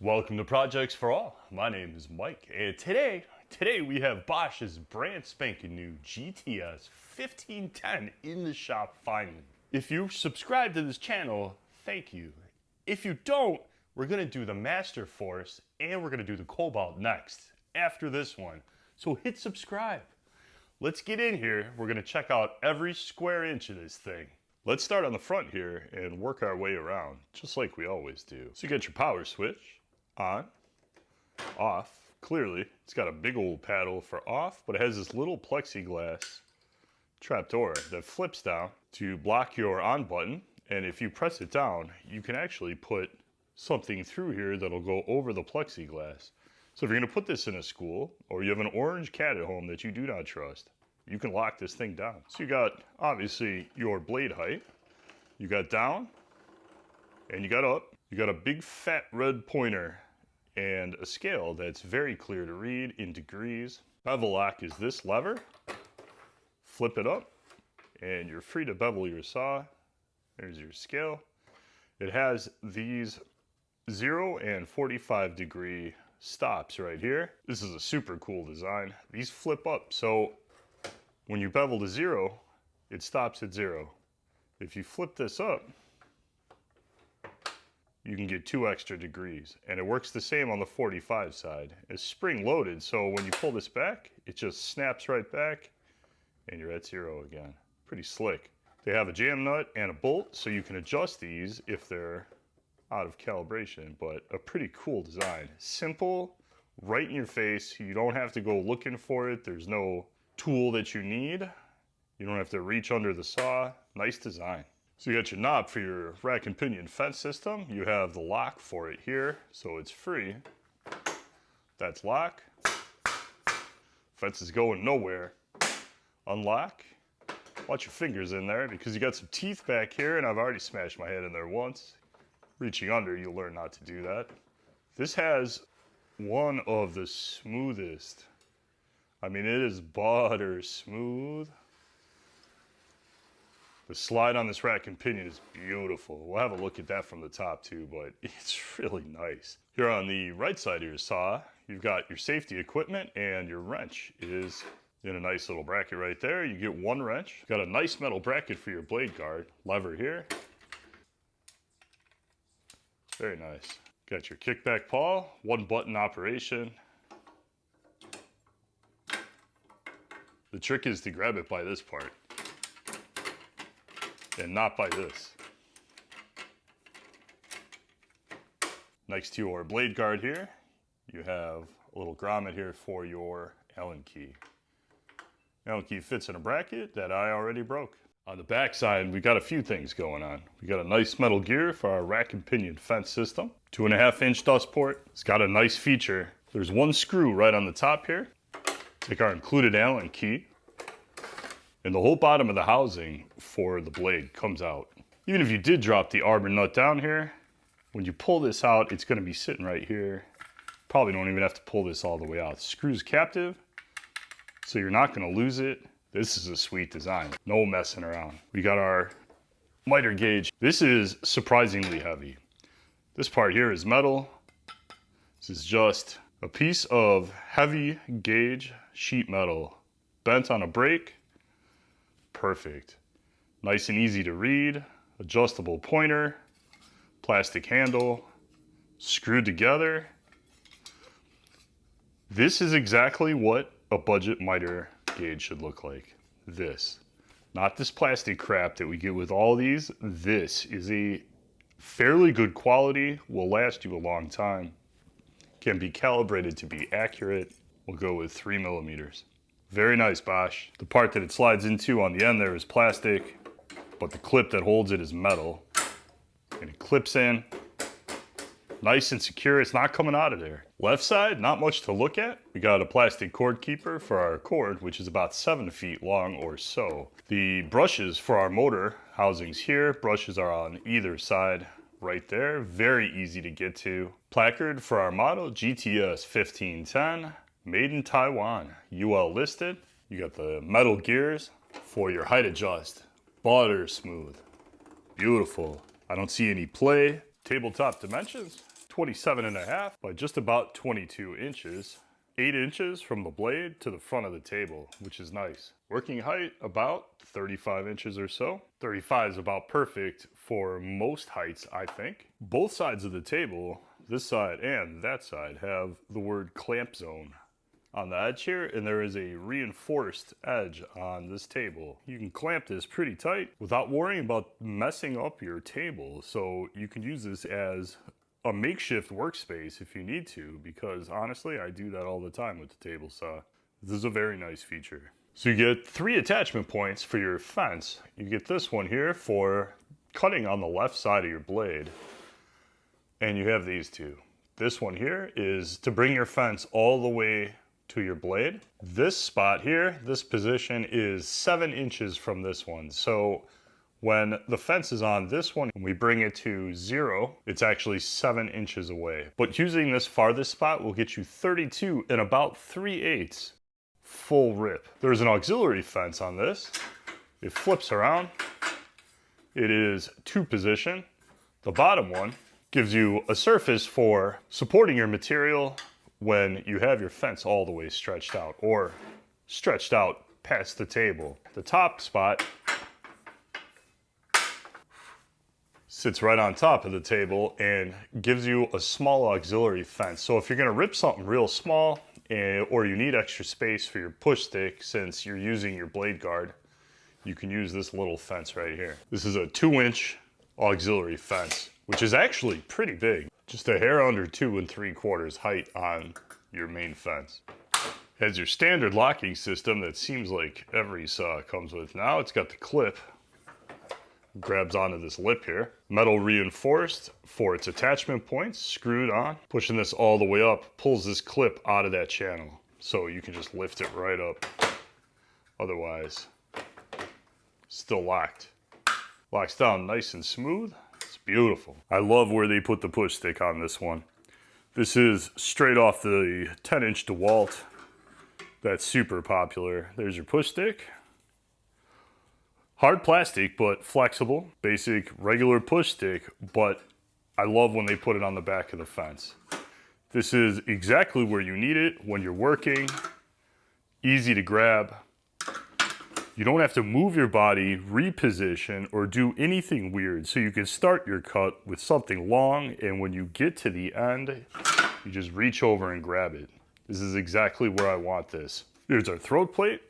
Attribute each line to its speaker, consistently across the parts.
Speaker 1: Welcome to Projects for All. My name is Mike, and today we have Bosch's brand spanking new GTS15-10 in the shop finally. If you subscribe to this channel, thank you. If you don't, we're gonna do the Master Force and we're gonna do the Cobalt next after this one. So hit subscribe. Let's get in here. We're gonna check out every square inch of this thing. Let's start on the front here and work our way around, just like we always do. So you got your power switch. On, off, clearly. It's got a big old paddle for off, but it has this little plexiglass trapdoor that flips down to block your on button. And if you press it down, you can actually put something through here that'll go over the plexiglass. So if you're gonna put this in a school, or you have an orange cat at home that you do not trust, you can lock this thing down. So you got, obviously, your blade height. You got down, and you got up. You got a big fat red pointer and a scale that's very clear to read in degrees. Bevel lock is this lever. Flip it up and you're free to bevel your saw. There's your scale. It has these 0 and 45 degree stops right here. This is a super cool design. These flip up, so when you bevel to 0, it stops at 0. If you flip this up, you can get 2 extra degrees, and it works the same on the 45 side. It's spring loaded, so when you pull this back, it just snaps right back and you're at 0 again. Pretty slick. They have a jam nut and a bolt, so you can adjust these if they're out of calibration, but a pretty cool design. Simple, right in your face. You don't have to go looking for it. There's no tool that you need. You don't have to reach under the saw. Nice design. So you got your knob for your rack and pinion fence system. You have the lock for it here, so it's free. That's lock. Fence is going nowhere. Unlock. Watch your fingers in there because you got some teeth back here, and I've already smashed my head in there once. Reaching under, you'll learn not to do that. This has one of the smoothest. I mean, it is butter smooth. The slide on this rack and pinion is beautiful. We'll have a look at that from the top too, but it's really nice. Here on the right side of your saw, you've got your safety equipment, and your wrench is in a nice little bracket right there. You get one wrench. Got a nice metal bracket for your blade guard. Lever here. Very nice. Got your kickback pawl, one button operation. The trick is to grab it by this part and not by this. Next to your blade guard here, you have a little grommet here for your Allen key. Allen key fits in a bracket that I already broke. On the back side, we got a few things going on. We got a nice metal gear for our rack and pinion fence system. 2.5-inch dust port. It's got a nice feature. There's one screw right on the top here. Take our included Allen key. And the whole bottom of the housing for the blade comes out. Even if you did drop the Arbor nut down here, when you pull this out, it's gonna be sitting right here. Probably don't even have to pull this all the way out. The screw's captive, so you're not gonna lose it. This is a sweet design. No messing around. We got our miter gauge. This is surprisingly heavy. This part here is metal. This is just a piece of heavy gauge sheet metal bent on a brake. Perfect. Nice and easy to read. Adjustable pointer. Plastic handle. Screwed together. This is exactly what a budget miter gauge should look like. This. Not this plastic crap that we get with all these. This is a fairly good quality. Will last you a long time. Can be calibrated to be accurate. We'll go with 3 millimeters. Very nice, Bosch. The part that it slides into on the end there is plastic, but the clip that holds it is metal. And it clips in. Nice and secure. It's not coming out of there. Left side, not much to look at. We got a plastic cord keeper for our cord, which is about 7 feet long or so. The brushes for our motor housings here. Brushes are on either side right there. Very easy to get to. Placard for our model, GTS15-10. Made in Taiwan, UL listed. You got the metal gears for your height adjust. Butter smooth. Beautiful. I don't see any play. Tabletop dimensions, 27.5 by just about 22 inches. 8 inches from the blade to the front of the table, which is nice. Working height, about 35 inches or so. 35 is about perfect for most heights, I think. Both sides of the table, this side and that side, have the word clamp zone on the edge here, and there is a reinforced edge on this table. You can clamp this pretty tight without worrying about messing up your table, so you can use this as a makeshift workspace if you need to, because honestly I do that all the time with the table saw. This is a very nice feature. So you get 3 attachment points for your fence. You get this one here for cutting on the left side of your blade, and you have these two. This one here is to bring your fence all the way to your blade. This spot here, this position, is 7 inches from this one. So when the fence is on this one and we bring it to 0, it's actually 7 inches away. But using this farthest spot will get you 32 and about 3/8 full rip. There's an auxiliary fence on this. It flips around. It is 2 position. The bottom one gives you a surface for supporting your material when you have your fence all the way stretched out or stretched out past the table. The top spot sits right on top of the table and gives you a small auxiliary fence. So if you're gonna rip something real small or you need extra space for your push stick since you're using your blade guard, you can use this little fence right here. This is a 2-inch auxiliary fence, which is actually pretty big. Just a hair under 2 3/4 height on your main fence. Has your standard locking system that seems like every saw comes with. Now it's got the clip. Grabs onto this lip here. Metal reinforced for its attachment points, screwed on. Pushing this all the way up pulls this clip out of that channel. So you can just lift it right up. Otherwise, still locked. Locks down nice and smooth. It's beautiful. I love where they put the push stick on this one. This is straight off the 10-inch DeWalt. That's super popular. There's your push stick. Hard plastic, but flexible. Basic, regular push stick, but I love when they put it on the back of the fence. This is exactly where you need it when you're working. Easy to grab. You don't have to move your body, reposition, or do anything weird. So you can start your cut with something long, and when you get to the end, you just reach over and grab it. This is exactly where I want this. Here's our throat plate.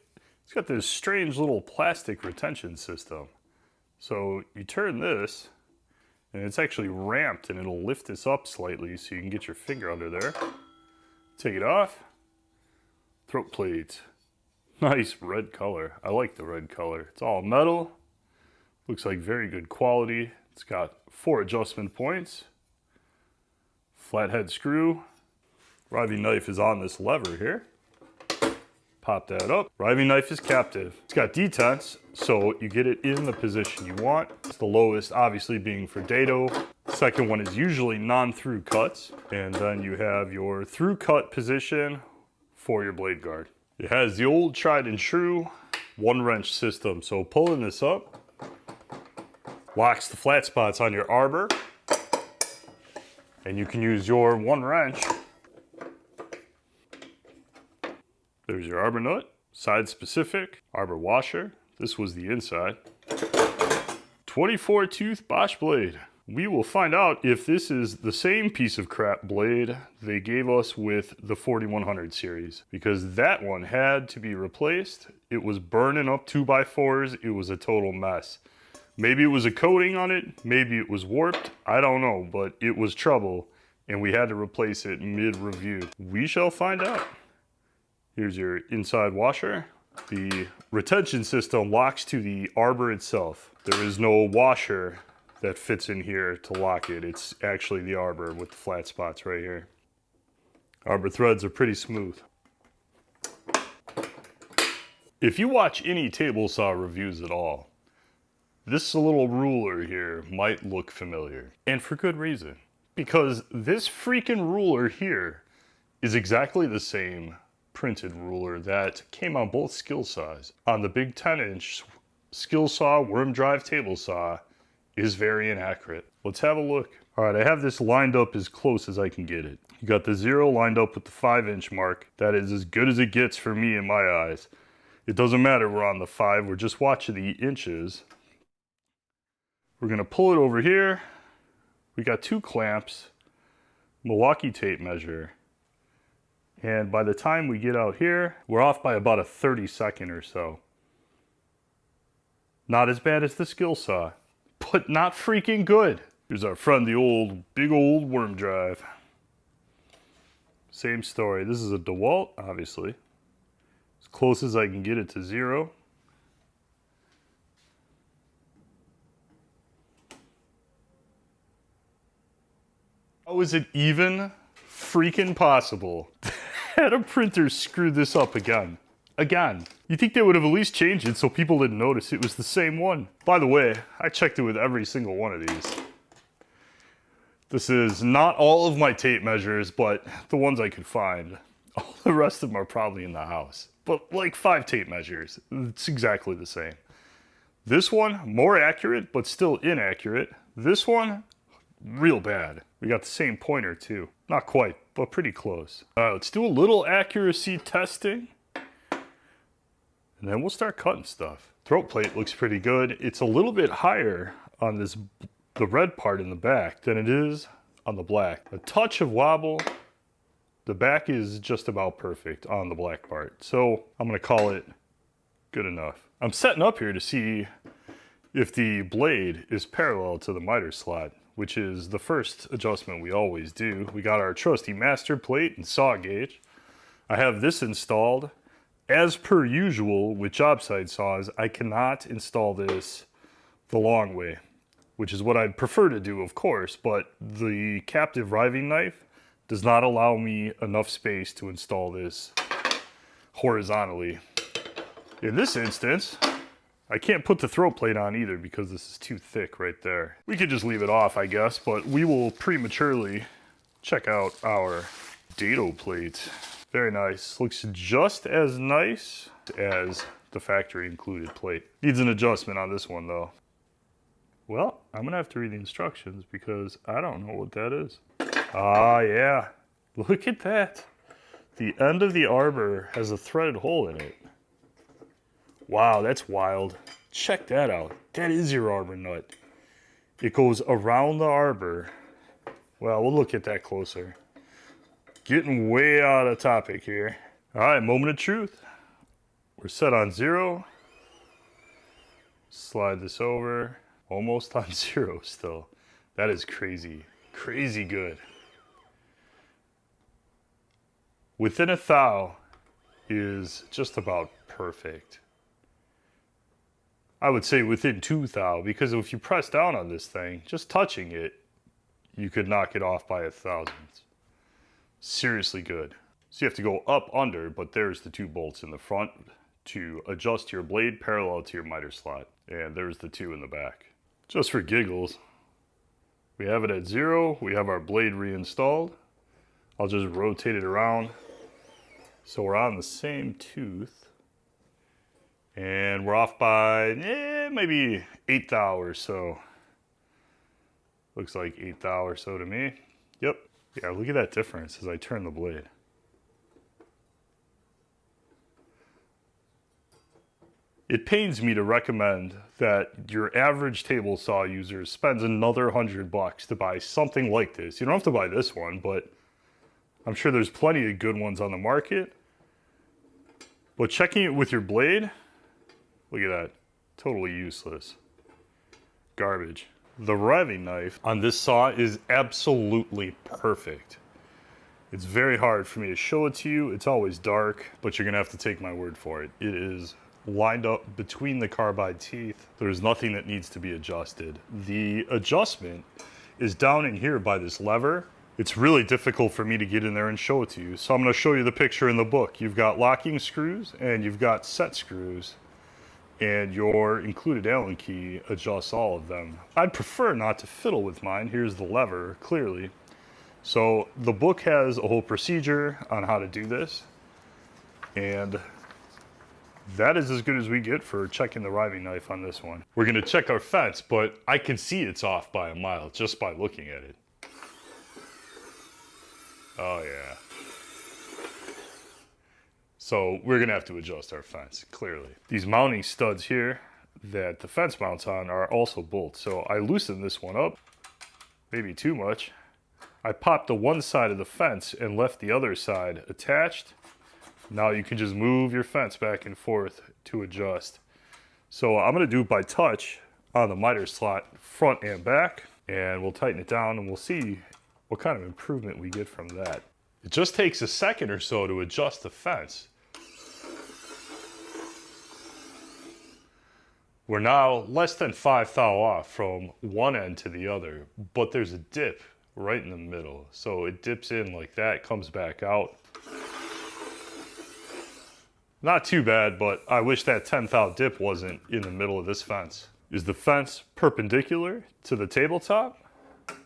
Speaker 1: It's got this strange little plastic retention system. So you turn this, and it's actually ramped, and it'll lift this up slightly so you can get your finger under there. Take it off. Throat plate. Nice red color. I like the red color. It's all metal. Looks like very good quality. It's got 4 adjustment points. Flathead screw. Riving knife is on this lever here. Pop that up. Riving knife is captive. It's got detents, so you get it in the position you want. It's the lowest, obviously, being for Dado. Second one is usually non-through cuts. And then you have your through cut position for your blade guard. It has the old tried and true 1-wrench system. So pulling this up locks the flat spots on your arbor. And you can use your 1 wrench. There's your arbor nut, side specific, arbor washer. This was the inside. 24 tooth Bosch blade. We will find out if this is the same piece of crap blade they gave us with the 4100 series, because that one had to be replaced. It was burning up 2x4s. It was a total mess. Maybe it was a coating on it. Maybe it was warped. I don't know, but it was trouble, and we had to replace it mid-review. We shall find out. Here's your inside washer. The retention system locks to the arbor itself. There is no washer that fits in here to lock it. It's actually the arbor with the flat spots right here. Arbor threads are pretty smooth. If you watch any table saw reviews at all, this little ruler here might look familiar, and for good reason. Because this freaking ruler here is exactly the same printed ruler that came on both skill saws. On the big 10-inch skill saw worm drive table saw is very inaccurate. Let's have a look. All right, I have this lined up as close as I can get it. You got the 0 lined up with the 5-inch mark. That is as good as it gets for me in my eyes. It doesn't matter we're on the 5, we're just watching the inches. We're gonna pull it over here. We got 2 clamps, Milwaukee tape measure. And by the time we get out here, we're off by about a 32nd or so. Not as bad as the skill saw, but not freaking good. Here's our friend, the big old worm drive. Same story. This is a DeWalt, obviously. As close as I can get it to 0. How is it even freaking possible that a printer screwed this up again? Again. You think they would have at least changed it so people didn't notice it was the same one. By the way, I checked it with every single one of these. This is not all of my tape measures, but the ones I could find. All the rest of them are probably in the house. But like 5 tape measures, it's exactly the same. This one, more accurate, but still inaccurate. This one, real bad. We got the same pointer too. Not quite, but pretty close. All right, let's do a little accuracy testing. And then we'll start cutting stuff. Throat plate looks pretty good. It's a little bit higher on the red part in the back than it is on the black. A touch of wobble. The back is just about perfect on the black part. So I'm gonna call it good enough. I'm setting up here to see if the blade is parallel to the miter slot, which is the first adjustment we always do. We got our trusty master plate and saw gauge. I have this installed. As per usual with job site saws, I cannot install this the long way, which is what I'd prefer to do, of course, but the captive riving knife does not allow me enough space to install this horizontally. In this instance, I can't put the throat plate on either because this is too thick right there. We could just leave it off, I guess, but we will prematurely check out our Dado plate. Very nice. Looks just as nice as the factory included plate. Needs an adjustment on this one though. Well, I'm gonna have to read the instructions because I don't know what that is. Ah, yeah. Look at that. The end of the arbor has a threaded hole in it. Wow, that's wild. Check that out. That is your arbor nut. It goes around the arbor. Well, we'll look at that closer. Getting way out of topic here. All right, moment of truth. We're set on 0. Slide this over. Almost on 0 still. That is crazy. Crazy good. Within a thou is just about perfect. I would say within 2 thou, because if you press down on this thing, just touching it, you could knock it off by 1,000. Seriously good. So you have to go up under, but there's the 2 bolts in the front to adjust your blade parallel to your miter slot. And there's the 2 in the back. Just for giggles, we have it at 0. We have our blade reinstalled. I'll just rotate it around. So we're on the same tooth. And we're off by maybe 8 thou or so. Looks like 8 thou or so to me. Yep. Yeah, look at that difference as I turn the blade. It pains me to recommend that your average table saw user spends another $100 to buy something like this. You don't have to buy this one, but I'm sure there's plenty of good ones on the market. But checking it with your blade, look at that, totally useless. Garbage. The riving knife on this saw is absolutely perfect. It's very hard for me to show it to you. It's always dark, but you're gonna have to take my word for it. It is lined up between the carbide teeth. There's nothing that needs to be adjusted. The adjustment is down in here by this lever. It's really difficult for me to get in there and show it to you. So I'm gonna show you the picture in the book. You've got locking screws and you've got set screws. And your included Allen key adjusts all of them. I'd prefer not to fiddle with mine. Here's the lever, clearly. So the book has a whole procedure on how to do this. And That is as good as we get for checking the riving knife on this one. We're gonna check our fence, but I can see it's off by a mile just by looking at it. Oh yeah. So we're gonna have to adjust our fence, clearly. These mounting studs here that the fence mounts on are also bolts. So I loosened this one up, maybe too much. I popped the one side of the fence and left the other side attached. Now you can just move your fence back and forth to adjust. So I'm gonna do it by touch on the miter slot, front and back, and we'll tighten it down and we'll see what kind of improvement we get from that. It just takes a second or so to adjust the fence. We're now less than 5 thou off from one end to the other, but there's a dip right in the middle. So it dips in like that, comes back out. Not too bad, but I wish that 10 thou dip wasn't in the middle of this fence. Is the fence perpendicular to the tabletop?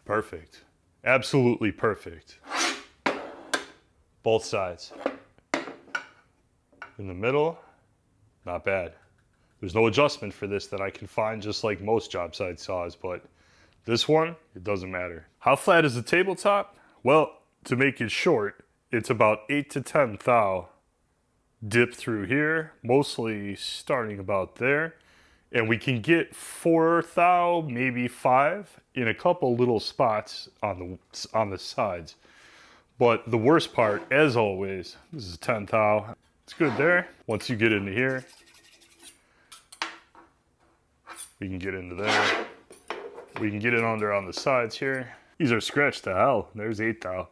Speaker 1: Perfect. Absolutely perfect. Both sides. In the middle, not bad. There's no adjustment for this that I can find, just like most job site saws, but this one, it doesn't matter. How flat is the tabletop? Well, to make it short, it's about 8 to 10 thou dip through here, mostly starting about there. And we can get 4 thou, maybe 5, in a couple little spots on the sides. But the worst part, as always, this is 10 thou. It's good there. Once you get into here, we can get into there. We can get it under on the sides here. These are scratched to hell. There's 8 thou.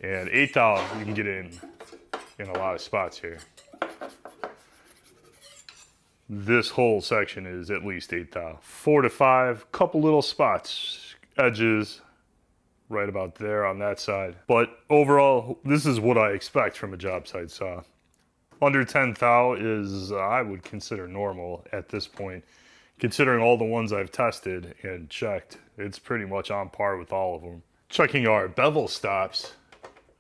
Speaker 1: And 8 thou, you can get in a lot of spots here. This whole section is at least 8 thou. 4 to 5, couple little spots, edges, right about there on that side. But overall, this is what I expect from a job site saw. Under 10 thou is, I would consider normal at this point. Considering all the ones I've tested and checked, it's pretty much on par with all of them. Checking our bevel stops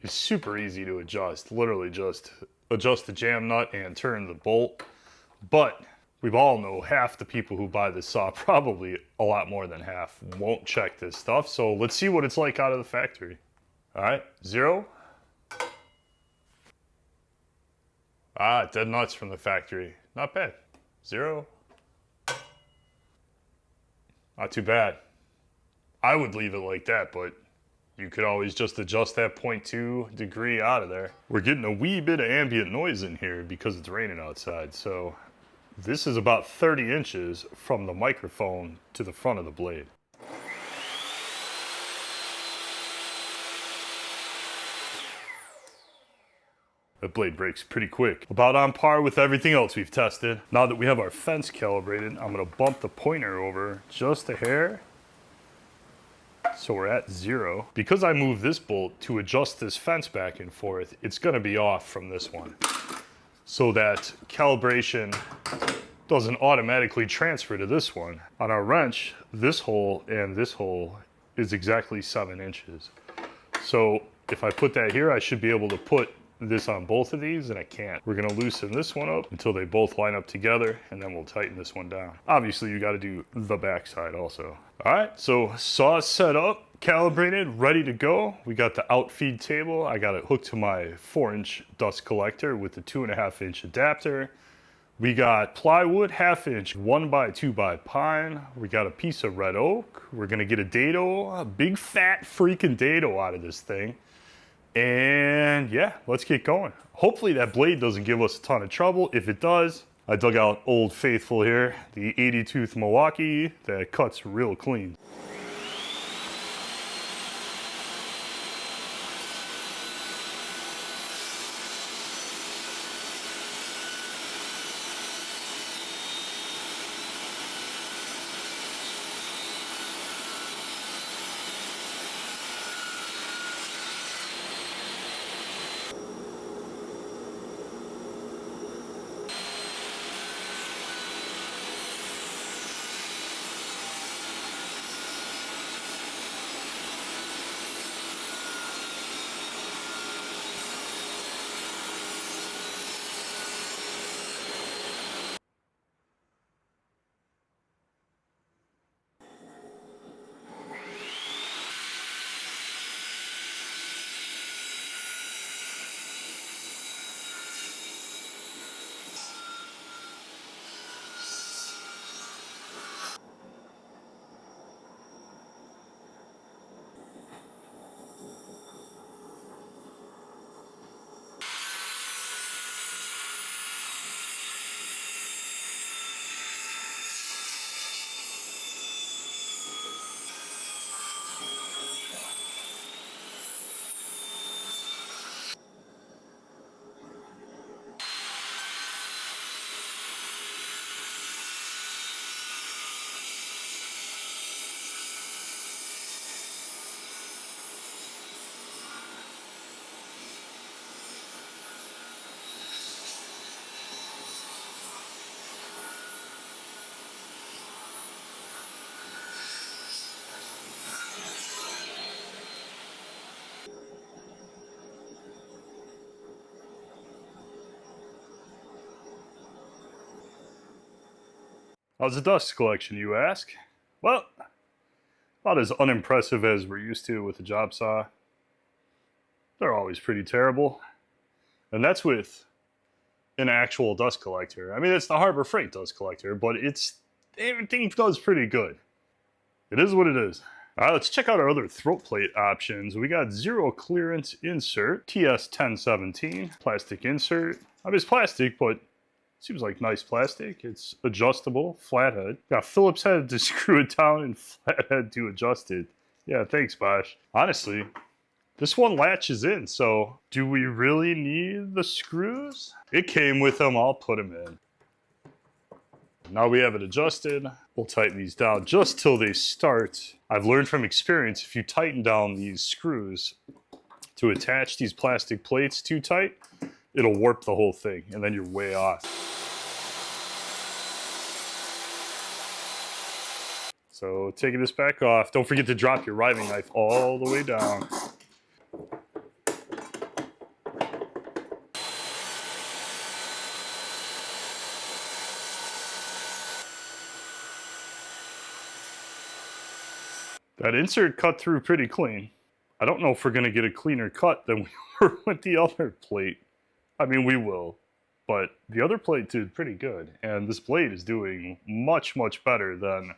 Speaker 1: is super easy to adjust. Literally just adjust the jam nut and turn the bolt. But we all know half the people who buy this saw, probably a lot more than half, won't check this stuff. So let's see what it's like out of the factory. All right, 0. Ah, dead nuts from the factory. Not bad. 0. Not too bad. I would leave it like that, but you could always just adjust that 0.2 degree out of there. We're getting a wee bit of ambient noise in here because it's raining outside. So this is about 30 inches from the microphone to the front of the blade. That blade breaks pretty quick. About on par with everything else we've tested. Now that we have our fence calibrated, I'm gonna bump the pointer over just a hair. So we're at 0. Because I moved this bolt to adjust this fence back and forth, it's gonna be off from this one. So that calibration doesn't automatically transfer to this one. On our wrench, this hole and this hole is exactly 7 inches. So if I put that here, I should be able to put this on both of these, and I can't. We're gonna loosen this one up until they both line up together, and then we'll tighten this one down. Obviously, you gotta do the backside also. All right, so saw set up, calibrated, ready to go. We got the outfeed table. I got it hooked to my 4-inch dust collector with the 2.5-inch adapter. We got plywood, 1/2 inch, 1x2 pine. We got a piece of red oak. We're gonna get a dado, a big fat freaking dado out of this thing. And yeah, let's get going. Hopefully that blade doesn't give us a ton of trouble. If it does, I dug out Old Faithful here, the 80 tooth Milwaukee that cuts real clean. How's the dust collection, you ask? Well, not as unimpressive as we're used to with the job saw. They're always pretty terrible. And that's with an actual dust collector. I mean, it's the Harbor Freight dust collector, but everything does pretty good. It is what it is. All right, let's check out our other throat plate options. We got zero clearance insert, GTS15-10, plastic insert. I mean, it's plastic, but seems like nice plastic. It's adjustable, flathead. Got Phillips head to screw it down and flathead to adjust it. Yeah, thanks, Bosch. Honestly, this one latches in, so do we really need the screws? It came with them, I'll put them in. Now we have it adjusted. We'll tighten these down just till they start. I've learned from experience, if you tighten down these screws to attach these plastic plates too tight, it'll warp the whole thing, and then you're way off. So taking this back off, don't forget to drop your riving knife all the way down. That insert cut through pretty clean. I don't know if we're gonna get a cleaner cut than we were with the other plate. I mean, we will, but the other plate did pretty good. And this blade is doing much, much better than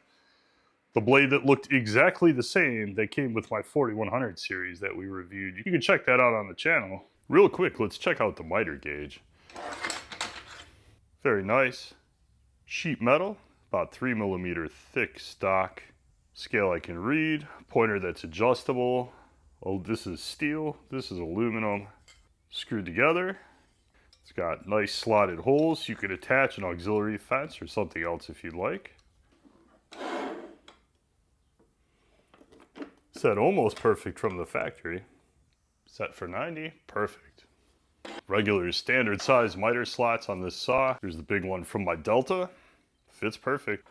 Speaker 1: the blade that looked exactly the same that came with my 4100 series that we reviewed. You can check that out on the channel. Real quick, let's check out the miter gauge. Very nice. Sheet metal, about 3mm thick stock. Scale I can read, pointer that's adjustable. Oh, this is steel, this is aluminum. Screwed together. It's got nice slotted holes. You could attach an auxiliary fence or something else if you'd like. Set almost perfect from the factory. Set for 90, perfect. Regular standard size miter slots on this saw. Here's the big one from my Delta. Fits perfect.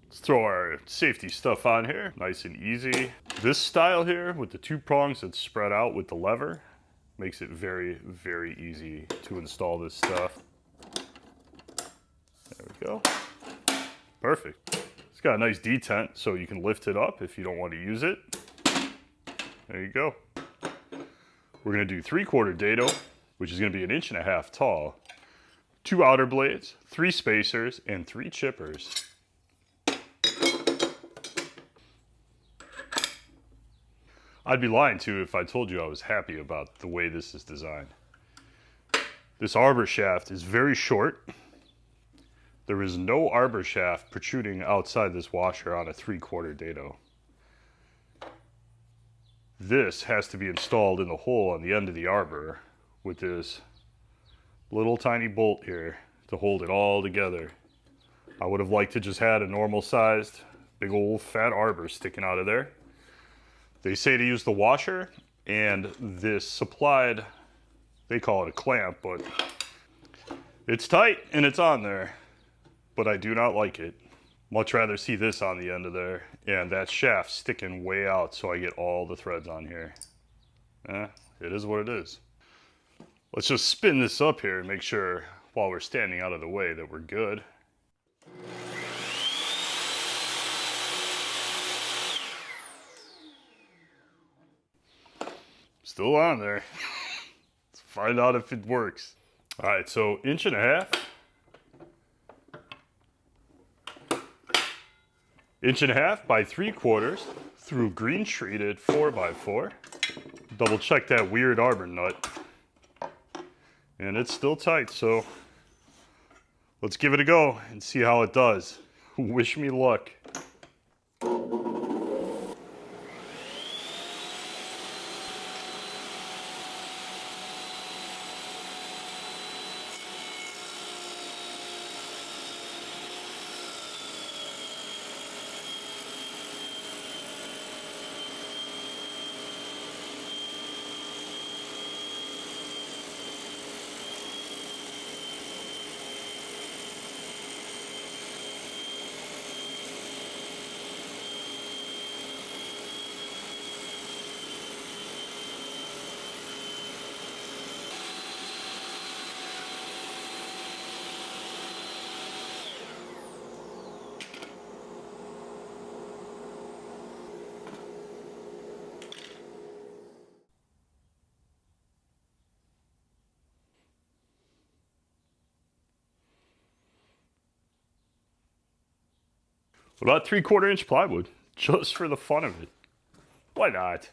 Speaker 1: Let's throw our safety stuff on here, nice and easy. This style here with the two prongs that spread out with the lever makes it very, very easy to install this stuff. There we go. Perfect. It's got a nice detent so you can lift it up if you don't want to use it. There you go. We're gonna do 3/4 dado, which is gonna be 1.5 inches tall. 2 outer blades, 3 spacers, and 3 chippers. I'd be lying to you if I told you I was happy about the way this is designed. This arbor shaft is very short. There is no arbor shaft protruding outside this washer on a 3/4 dado. This has to be installed in the hole on the end of the arbor with this little tiny bolt here to hold it all together. I would have liked to just had a normal sized big old fat arbor sticking out of there. They say to use the washer and this supplied, they call it a clamp, but it's tight and it's on there, but I do not like it. Much rather see this on the end of there and that shaft sticking way out so I get all the threads on here. It is what it is. Let's just spin this up here and make sure while we're standing out of the way that we're good. Still on there. Let's find out if it works. All right, so 1.5 inches. 1.5 by 3/4 through green treated 4x4. Double check that weird arbor nut. And it's still tight, so let's give it a go and see how it does. Wish me luck. What about 3/4 inch plywood? Just for the fun of it. Why not?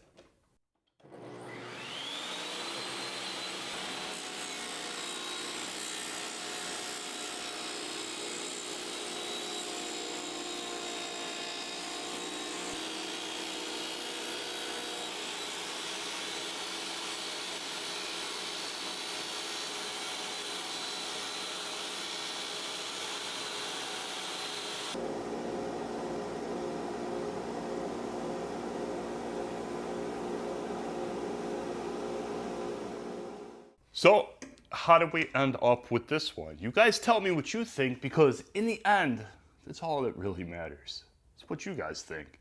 Speaker 1: So, how did we end up with this one? You guys tell me what you think, because in the end, that's all that really matters. It's what you guys think.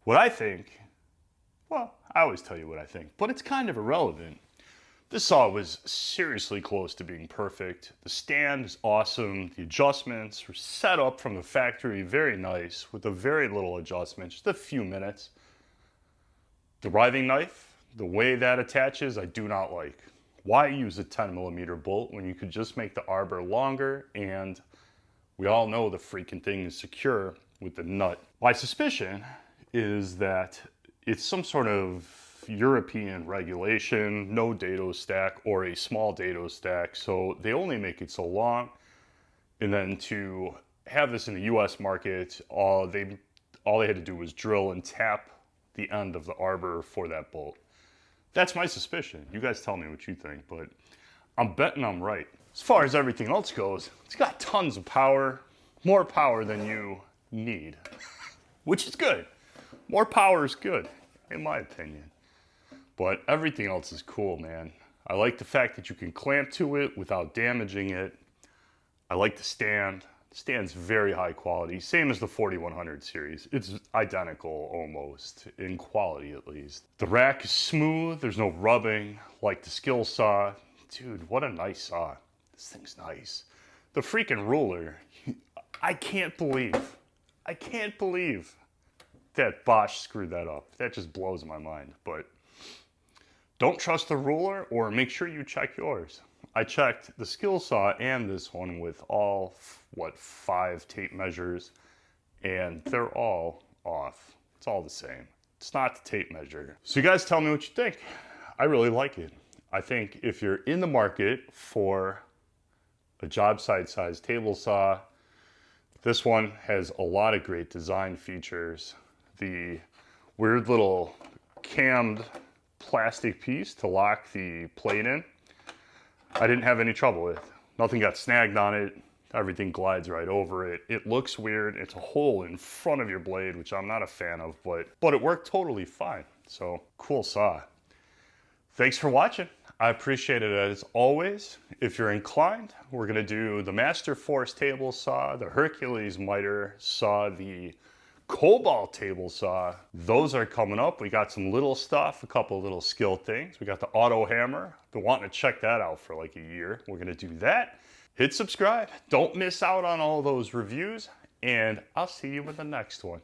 Speaker 1: What I think, well, I always tell you what I think, but it's kind of irrelevant. This saw was seriously close to being perfect. The stand is awesome. The adjustments were set up from the factory very nice with a very little adjustment, just a few minutes. The riving knife, the way that attaches, I do not like. Why use a 10mm bolt when you could just make the Arbor longer? And we all know the freaking thing is secure with the nut. My suspicion is that it's some sort of European regulation, no dado stack or a small dado stack, so they only make it so long. And then to have this in the US market, all they had to do was drill and tap the end of the Arbor for that bolt. That's my suspicion. You guys tell me what you think, but I'm betting I'm right. As far as everything else goes, it's got tons of power, more power than you need, which is good. More power is good, in my opinion. But everything else is cool, man. I like the fact that you can clamp to it without damaging it. I like the stand. The stand's very high quality, same as the 4100 series. It's identical almost, in quality at least. The rack is smooth, there's no rubbing, like the skill saw. Dude, what a nice saw. This thing's nice. The freaking ruler, I can't believe that Bosch screwed that up. That just blows my mind, but don't trust the ruler, or make sure you check yours. I checked the skill saw and this one with all, 5 tape measures, and they're all off. It's all the same. It's not the tape measure. So you guys tell me what you think. I really like it. I think if you're in the market for a job site size table saw, this one has a lot of great design features. The weird little cammed plastic piece to lock the plate in, I didn't have any trouble with. Nothing got snagged on it. Everything glides right over it. It looks weird. It's a hole in front of your blade, which I'm not a fan of, but it worked totally fine. So, cool saw. Thanks for watching. I appreciate it as always. If you're inclined, we're gonna do the Master Force table saw, the Hercules miter saw, the Cobalt table saw. Those are coming up. We got some little stuff, a couple of little skill things. We got the auto hammer. Been wanting to check that out for like a year. We're gonna do that. Hit subscribe. Don't miss out on all those reviews, and I'll see you in the next one.